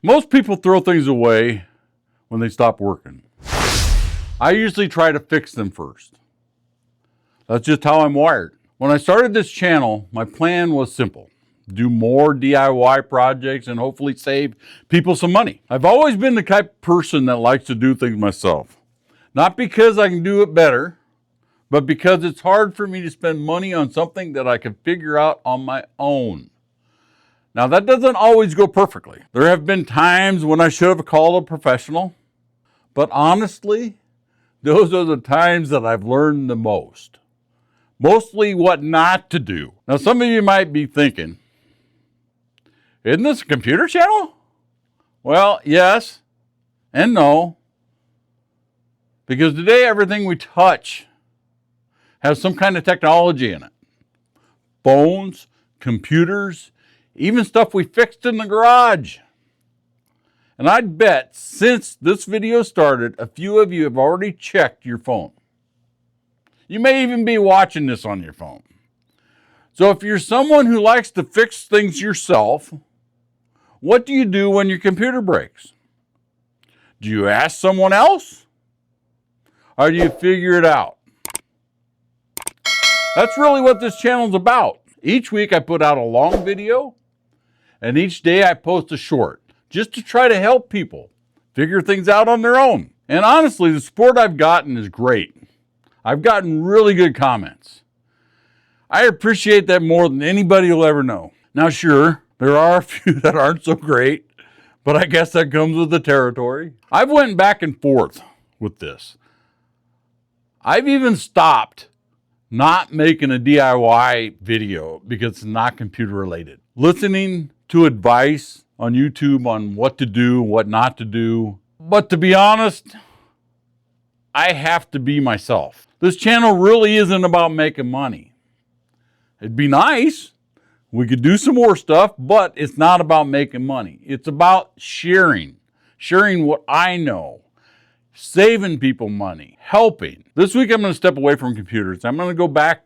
Most people throw things away when they stop working. I usually try to fix them first. That's just how I'm wired. When I started this channel, my plan was simple. Do more DIY projects and hopefully save people some money. I've always been the type of person that likes to do things myself. Not because I can do it better, but because it's hard for me to spend money on something that I can figure out on my own. Now, that doesn't always go perfectly. There have been times when I should have called a professional, but honestly, those are the times that I've learned the most. Mostly what not to do. Now, some of you might be thinking, isn't this a computer channel? Well, yes and no. Because today everything we touch has some kind of technology in it. Phones, computers, even stuff we fixed in the garage. And I'd bet since this video started, a few of you have already checked your phone. You may even be watching this on your phone. So if you're someone who likes to fix things yourself, what do you do when your computer breaks? Do you ask someone else? Or do you figure it out? That's really what this channel is about. Each week I put out a long video, and each day I post a short, just to try to help people figure things out on their own. And honestly, the support I've gotten is great. I've gotten really good comments. I appreciate that more than anybody will ever know. Now, sure, there are a few that aren't so great, but I guess that comes with the territory. I've went back and forth with this. I've even stopped not making a DIY video because it's not computer related. Listening to advice on YouTube on what to do, what not to do. But to be honest, I have to be myself. This channel really isn't about making money. It'd be nice. We could do some more stuff, but it's not about making money. It's about sharing what I know, saving people money, helping. This week I'm going to step away from computers. I'm going to go back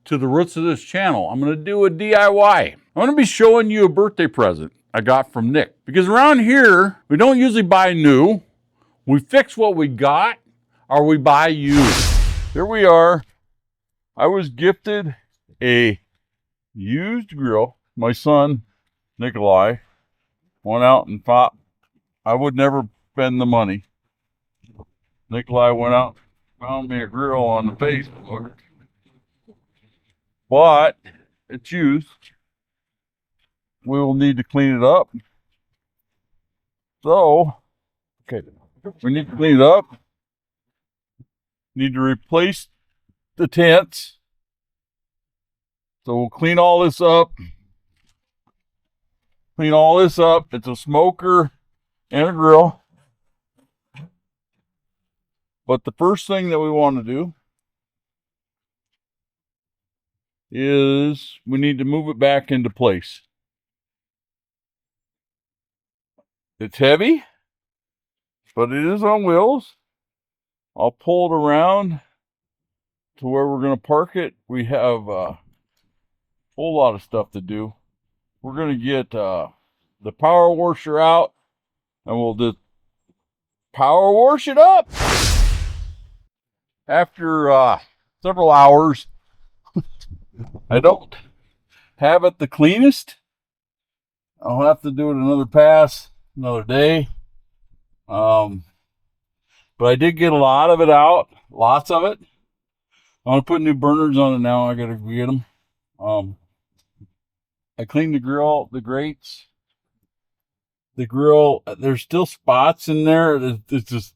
to the roots of this channel. I'm going to do a DIY. I'm going to be showing you a birthday present I got from Nick. Because around here, we don't usually buy new. We fix what we got, or we buy used. Here we are. I was gifted a used grill. My son, Nikolai, went out and thought I would never spend the money. Nikolai went out and found me a grill on the Facebook. But it's used. We will need to clean it up. So, okay, we need to clean it up. Need to replace the tents. So we'll clean all this up. Clean all this up. It's a smoker and a grill. But the first thing that we want to do is we need to move it back into place. It's heavy, but it is on wheels. I'll pull it around to where we're going to park it. We have a whole lot of stuff to do. We're going to get the power washer out, and we'll just power wash it up. After several hours, I don't have it the cleanest. I'll have to do it another pass, another day. But I did get a lot of it out, lots of it. I want to put new burners on it now. I got to get them. I cleaned the grill, the grates. The grill, there's still spots in there. It's just,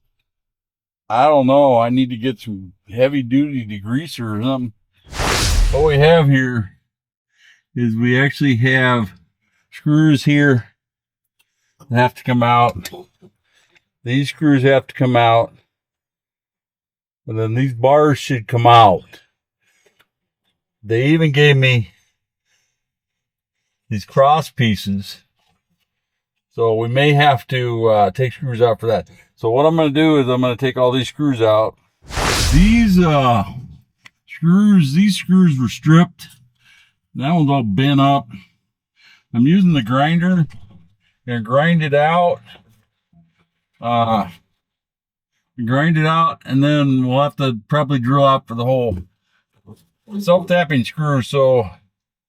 I don't know. I need to get some heavy duty degreaser or something. What we have here is we actually have screws here that have to come out. These screws have to come out. And then these bars should come out. They even gave me these cross pieces. So we may have to take screws out for that. So what I'm going to do is I'm going to take all these screws out. These screws were stripped. That one's all bent up. I'm using the grinder Gonna grind it out. Grind it out, and then we'll have to probably drill out for the whole self-tapping screw. So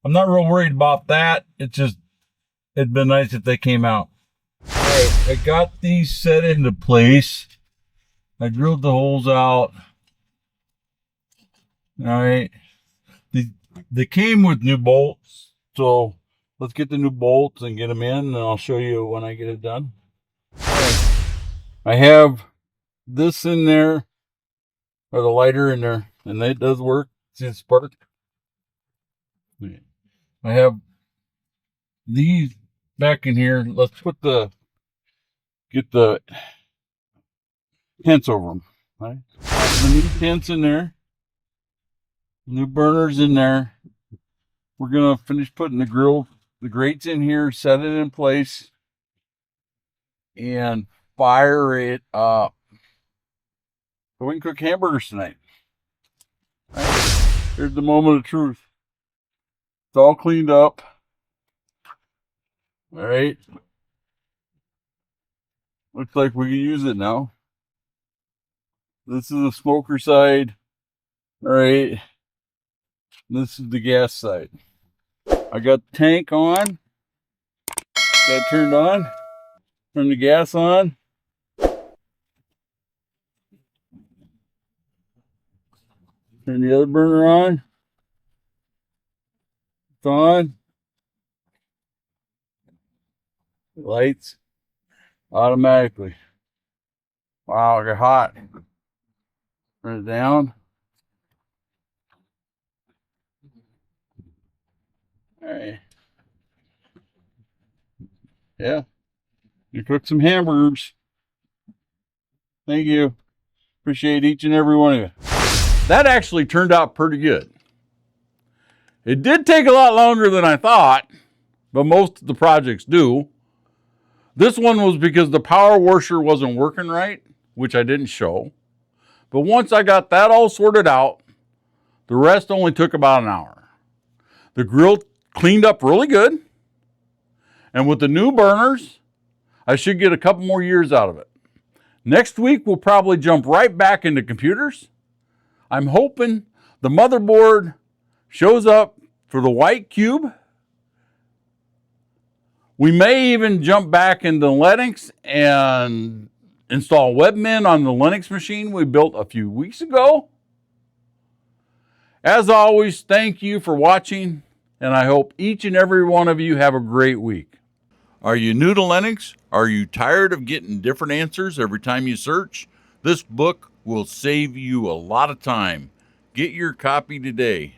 I'm not real worried about that. It'd been nice if they came out. All right, I got these set into place. I drilled the holes out. All right. They came with new bolts. So let's get the new bolts and get them in, and I'll show you when I get it done. All right. I have this in there, or the lighter in there, and that does work. See the spark? I have these back in here. Let's get the tents over them. Right? The new tents in there, new burners in there. We're gonna finish putting the grates in here, set it in place, and fire it up so we can cook hamburgers tonight. Right. Here's the moment of truth. It's all cleaned up. All right. Looks like we can use it now. This is the smoker side. All right. This is the gas side. I got the tank on. Got it turned on. Turn the gas on. Turn the other burner on. It's on. Lights automatically. Wow, it got hot. Turn it down. All right. Yeah. You cooked some hamburgers. Thank you. Appreciate each and every one of you. That actually turned out pretty good. It did take a lot longer than I thought, but most of the projects do. This one was because the power washer wasn't working right, which I didn't show. But once I got that all sorted out, the rest only took about an hour. The grill cleaned up really good. And with the new burners, I should get a couple more years out of it. Next week, we'll probably jump right back into computers. I'm hoping the motherboard shows up for the white cube. We may even jump back into Linux and install Webmin on the Linux machine we built a few weeks ago. As always, thank you for watching, and I hope each and every one of you have a great week. Are you new to Linux? Are you tired of getting different answers every time you search? This book will save you a lot of time. Get your copy today.